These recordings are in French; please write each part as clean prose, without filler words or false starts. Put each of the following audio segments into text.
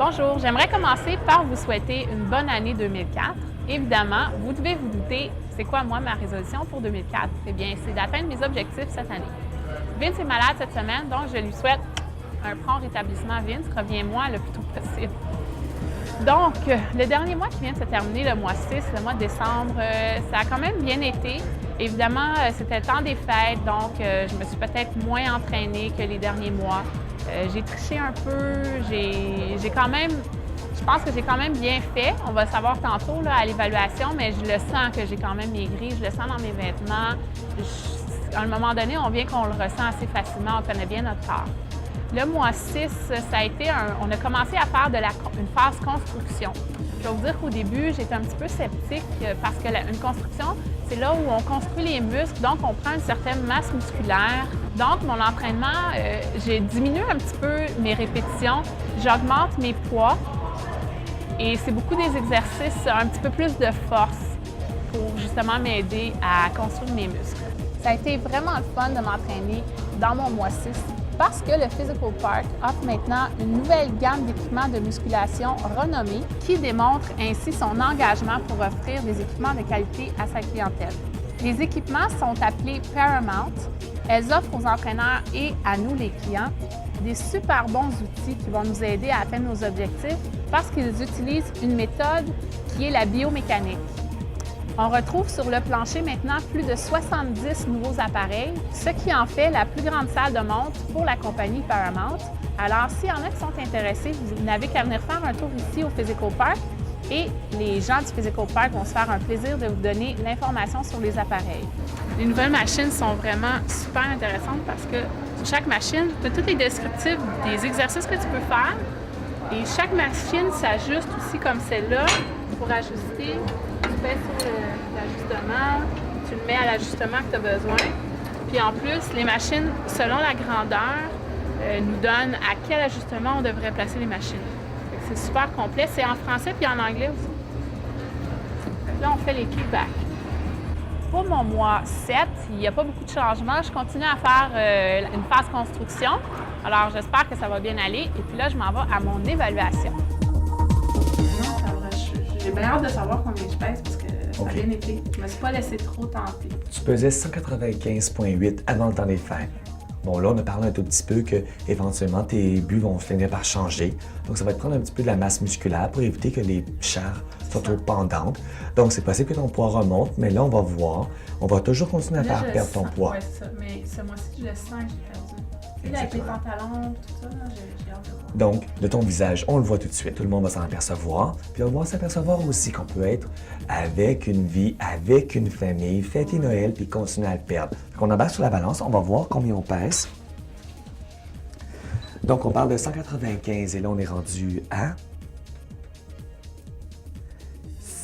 Bonjour, j'aimerais commencer par vous souhaiter une bonne année 2004. Évidemment, vous devez vous douter, c'est quoi moi ma résolution pour 2004? Eh bien, c'est d'atteindre mes objectifs cette année. Vince est malade cette semaine, donc je lui souhaite un prompt rétablissement. Vince, reviens-moi le plus tôt possible. Donc, le dernier mois qui vient de se terminer, le mois 6, le mois de décembre, ça a quand même bien été. Évidemment, c'était le temps des fêtes, donc je me suis peut-être moins entraînée que les derniers mois. J'ai triché un peu, je pense que j'ai quand même bien fait. On va le savoir tantôt là, à l'évaluation, mais je le sens que j'ai quand même maigri, je le sens dans mes vêtements. À un moment donné, on vient qu'on le ressent assez facilement, on connaît bien notre corps. Le mois 6, ça a été on a commencé à faire une phase construction. Je vais vous dire qu'au début, j'étais un petit peu sceptique parce qu'une construction, c'est là où on construit les muscles, donc on prend une certaine masse musculaire. Donc, mon entraînement, j'ai diminué un petit peu mes répétitions, j'augmente mes poids et c'est beaucoup des exercices un petit peu plus de force pour justement m'aider à construire mes muscles. Ça a été vraiment le fun de m'entraîner dans mon mois 6 parce que le Physical Park offre maintenant une nouvelle gamme d'équipements de musculation renommés qui démontre ainsi son engagement pour offrir des équipements de qualité à sa clientèle. Les équipements sont appelés Paramount. Elles offrent aux entraîneurs et à nous, les clients, des super bons outils qui vont nous aider à atteindre nos objectifs parce qu'ils utilisent une méthode qui est la biomécanique. On retrouve sur le plancher maintenant plus de 70 nouveaux appareils, ce qui en fait la plus grande salle de montre pour la compagnie Paramount. Alors, s'il y en a qui sont intéressés, vous n'avez qu'à venir faire un tour ici au Physical Park et les gens du Physical Park vont se faire un plaisir de vous donner l'information sur les appareils. Les nouvelles machines sont vraiment super intéressantes parce que sur chaque machine, tu as tous les descriptifs des exercices que tu peux faire et chaque machine s'ajuste aussi comme celle-là pour ajuster. Tu pèses sur l'ajustement, tu le mets à l'ajustement que tu as besoin. Puis en plus, les machines, selon la grandeur, nous donnent à quel ajustement on devrait placer les machines. C'est super complet. C'est en français puis en anglais aussi. Là, on fait les kickbacks. Pour mon mois 7, il n'y a pas beaucoup de changements. Je continue à faire une phase construction. Alors, j'espère que ça va bien aller. Et puis là, je m'en vais à mon évaluation. J'ai bien hâte de savoir combien je pèse parce que ça a bien été. Je ne me suis pas laissé trop tenter. Tu pesais 195,8 avant le temps des fêtes. Bon, là, on a parlé un tout petit peu qu'éventuellement, tes buts vont finir par changer. Donc, ça va te prendre un petit peu de la masse musculaire pour éviter que les chars soient trop pendantes. Donc, c'est possible que ton poids remonte, mais là, on va voir. On va toujours continuer à faire perdre ton poids. Oui, c'est ça. Mais ce mois-ci, je le sens que j'ai perdu. Puis là, avec les pantalons, tout ça, j'ai hâte de voir. Donc, de ton visage, on le voit tout de suite. Tout le monde va s'en apercevoir. Puis on va s'apercevoir aussi qu'on peut être avec une vie, avec une famille, fêter Noël, puis continuer à le perdre. Donc, on embarque sur la balance, on va voir combien on pèse. Donc, on parle de 195 et là, on est rendu à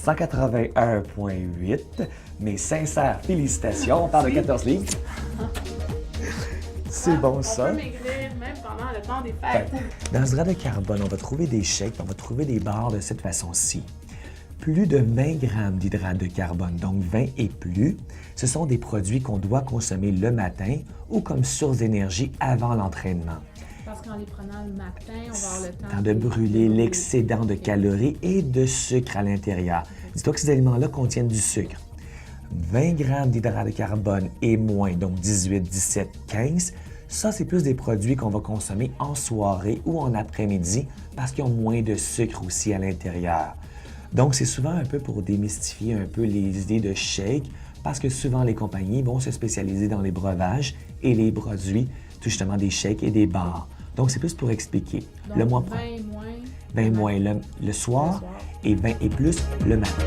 181,8. Mes sincères félicitations. On parle de 14 livres. C'est bon, ça. On peut maigrir même pendant le temps des fêtes. Dans ce drap de carbone, on va trouver des shakes, on va trouver des barres de cette façon-ci. Plus de 20 grammes d'hydrate de carbone, donc 20 et plus, ce sont des produits qu'on doit consommer le matin ou comme source d'énergie avant l'entraînement. Parce qu'en les prenant le matin, on va avoir le temps de brûler l'excédent de calories et de sucre à l'intérieur. Dis-toi que ces aliments-là contiennent du sucre. 20 grammes d'hydrate de carbone et moins, donc 18, 17, 15, ça, c'est plus des produits qu'on va consommer en soirée ou en après-midi parce qu'ils ont moins de sucre aussi à l'intérieur. Donc, c'est souvent un peu pour démystifier un peu les idées de shake parce que souvent, les compagnies vont se spécialiser dans les breuvages et les produits, tout justement, des shakes et des bars. Donc, c'est plus pour expliquer. Donc, le mois 20 moins, 20 moins le soir et 20 et plus le matin.